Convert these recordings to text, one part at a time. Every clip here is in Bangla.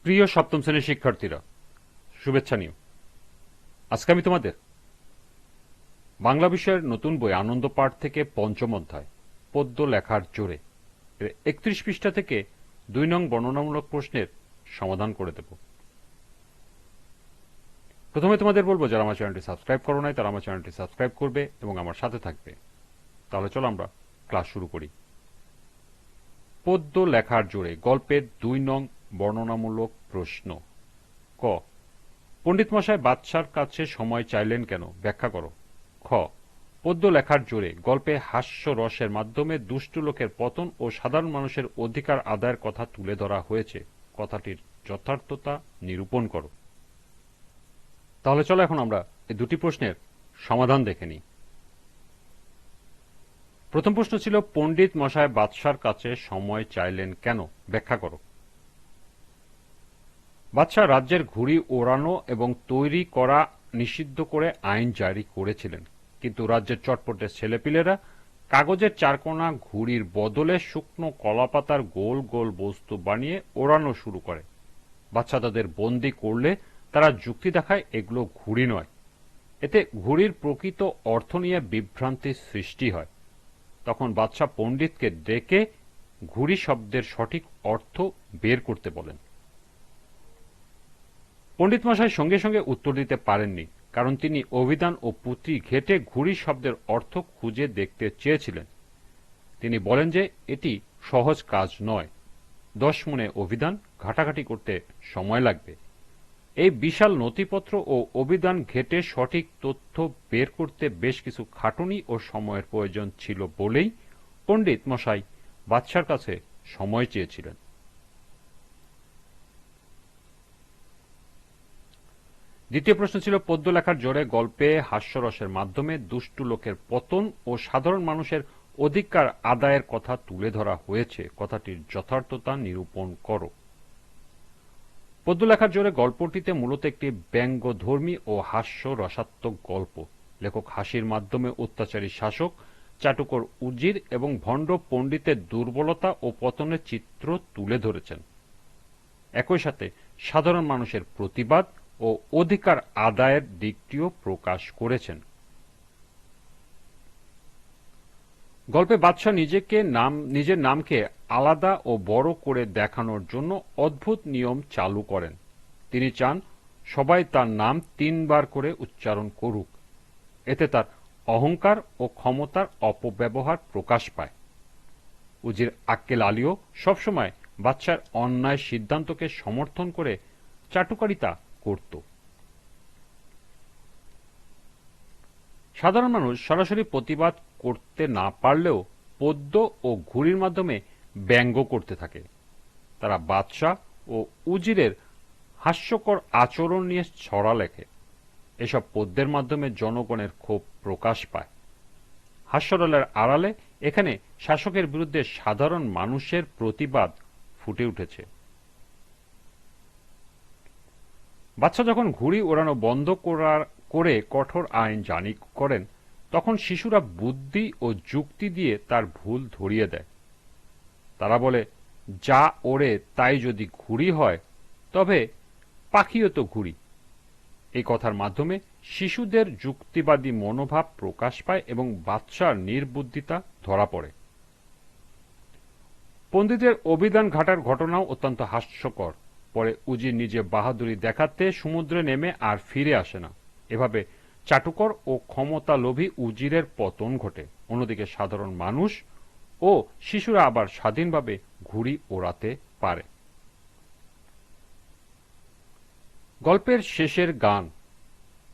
প্রিয় সপ্তম শ্রেণীর শিক্ষার্থীরা, শুভেচ্ছা নিও। আজকে আমি তোমাদের বাংলা বিষয়ের নতুন বই আনন্দ পাঠ থেকে পঞ্চম অধ্যায় পদ্য লেখার জোরে 31 পৃষ্ঠা থেকে 2 নং বর্ণনামূলক প্রশ্নের সমাধান করে দেব। প্রথমে তোমাদের বলবো, যারা আমার চ্যানেলটি সাবস্ক্রাইব করো নাই তারা আমার চ্যানেলটি সাবস্ক্রাইব করবে এবং আমার সাথে থাকবে। তাহলে চলো আমরা ক্লাস শুরু করি। পদ্য লেখার জোরে গল্পের 2 নং বর্ণনামূলক প্রশ্ন। ক, পণ্ডিত মশাই বাদশার কাছে সময় চাইলেন কেন? ব্যাখ্যা করো। খ, পদ্য লেখার জোরে গল্পে হাস্য রসের মাধ্যমে দুষ্ট লোকের পতন ও সাধারণ মানুষের অধিকার আদায়ের কথা তুলে ধরা হয়েছে, কথাটির যথার্থতা নিরূপণ করো। তাহলে চলো এখন আমরা এই দুটি প্রশ্নের সমাধান দেখে নিই। প্রথম প্রশ্ন ছিল, পণ্ডিত মশাই বাদশার কাছে সময় চাইলেন কেন? ব্যাখ্যা করো। বাদশাহ রাজ্যের ঘুড়ি ওড়ানো এবং তৈরি করা নিষিদ্ধ করে আইন জারি করেছিলেন, কিন্তু রাজ্যের চটপটে ছেলেপিলেরা কাগজের চারকোনা ঘুড়ির বদলে শুকনো কলাপাতার গোল গোল বস্তু বানিয়ে ওড়ানো শুরু করে। বাদশাহ তাদের বন্দি করলে তারা যুক্তি দেখায় এগুলো ঘুড়ি নয়। এতে ঘুড়ির প্রকৃত অর্থ নিয়ে বিভ্রান্তির সৃষ্টি হয়। তখন বাদশাহ পণ্ডিতকে ডেকে ঘুড়ি শব্দের সঠিক অর্থ বের করতে বলেন। পণ্ডিত মশাই সঙ্গে সঙ্গে উত্তর দিতে পারেননি, কারণ তিনি অভিধান ও পুঁথি ঘেঁটে ঘুড়ি শব্দের অর্থ খুঁজে দেখতে চেয়েছিলেন। তিনি বলেন যে এটি সহজ কাজ নয়, 10 মণে অভিধান ঘাটাঘাটি করতে সময় লাগবে। এই বিশাল নথিপত্র ও অভিধান ঘেঁটে সঠিক তথ্য বের করতে বেশ কিছু খাটুনি ও সময়ের প্রয়োজন ছিল বলেই পণ্ডিত মশাই বাদশার কাছে সময় চেয়েছিলেন। দ্বিতীয় প্রশ্ন ছিল, পদ্য লেখার জোরে গল্পে হাস্যরসের মাধ্যমে দুষ্টু লোকের পতন ও সাধারণ মানুষের অধিকার আদায়ের কথা তুলে ধরা হয়েছে, কথাটির যথার্থতা নিরূপণ করো। পদ্য লেখার জোরে গল্পটিতে মূলত একটি ব্যঙ্গধর্মী ও হাস্য রসাত্মক গল্প। লেখক হাসির মাধ্যমে অত্যাচারী শাসক, চাটুকর উজির এবং ভণ্ড পণ্ডিতের দুর্বলতা ও পতনের চিত্র তুলে ধরেছেন। একই সাথে সাধারণ মানুষের প্রতিবাদ ও অধিকার আদায়ের দিকটিও প্রকাশ করেছেন। গল্পে বাদশাহ নিজের নামকে আলাদা ও বড় করে দেখানোর জন্য অদ্ভুত নিয়ম চালু করেন। তিনি চান সবাই তার নাম 3 বার করে উচ্চারণ করুক। এতে তার অহংকার ও ক্ষমতার অপব্যবহার প্রকাশ পায়। উজির আক্কেল আলীও সবসময় বাদশার অন্যায় সিদ্ধান্তকে সমর্থন করে চাটুকারিতা করত। সাধারণ মানুষ সরাসরি প্রতিবাদ করতে না পারলেও পদ্য ও ঘুড়ির মাধ্যমে ব্যঙ্গ করতে থাকে। তারা বাদশাহ ও উজিরের হাস্যকর আচরণ নিয়ে ছড়া লেখে। এসব পদ্যের মাধ্যমে জনগণের ক্ষোভ প্রকাশ পায়। হাস্যরলের আড়ালে এখানে শাসকের বিরুদ্ধে সাধারণ মানুষের প্রতিবাদ ফুটে উঠেছে। বাদশাহ যখন ঘুড়ি ওড়ানো বন্ধ করে কঠোর আইন জারি করেন, তখন শিশুরা বুদ্ধি ও যুক্তি দিয়ে তার ভুল ধরিয়ে দেয়। তারা বলে, যা ওড়ে তাই যদি ঘুড়ি হয় তবে পাখিও তো ঘুড়ি। এই কথার মাধ্যমে শিশুদের যুক্তিবাদী মনোভাব প্রকাশ পায় এবং বাদশার নির্বুদ্ধিতা ধরা পড়ে। পণ্ডিতের অভিধান ঘাটার ঘটনাও অত্যন্ত হাস্যকর। পরে উজির নিজে বাহাদুরি দেখাতে সমুদ্রে নেমে আর ফিরে আসে না। এভাবে চাটুকর ও ক্ষমতালোভী উজিরের পতন ঘটে। অন্যদিকে সাধারণ মানুষ ও শিশুরা আবার স্বাধীনভাবে ঘুড়ি ওড়াতে পারে। গল্পের শেষের গান,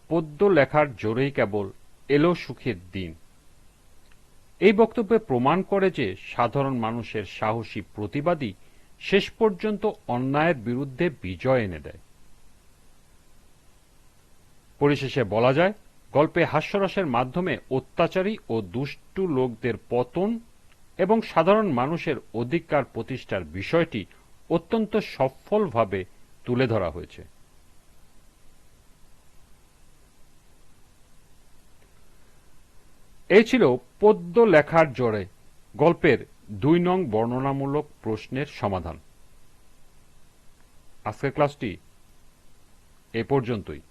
পদ্য লেখার জোরেই কেবল এলো সুখের দিন, এই বক্তব্যে প্রমাণ করে যে সাধারণ মানুষের সাহসী প্রতিবাদী শেষ পর্যন্ত অন্যায়ের বিরুদ্ধে বিজয় এনে দেয়। পরিশেষে বলা যায়, গল্পে হাস্যরসের মাধ্যমে অত্যাচারী ও দুষ্টু লোকদের পতন এবং সাধারণ মানুষের অধিকার প্রতিষ্ঠার বিষয়টি অত্যন্ত সফলভাবে তুলে ধরা হয়েছে। এই ছিল পদ্য লেখার জোরে গল্পের 2 নং বর্ণনামূলক প্রশ্নের সমাধান। আজকের ক্লাসটি এ পর্যন্তই।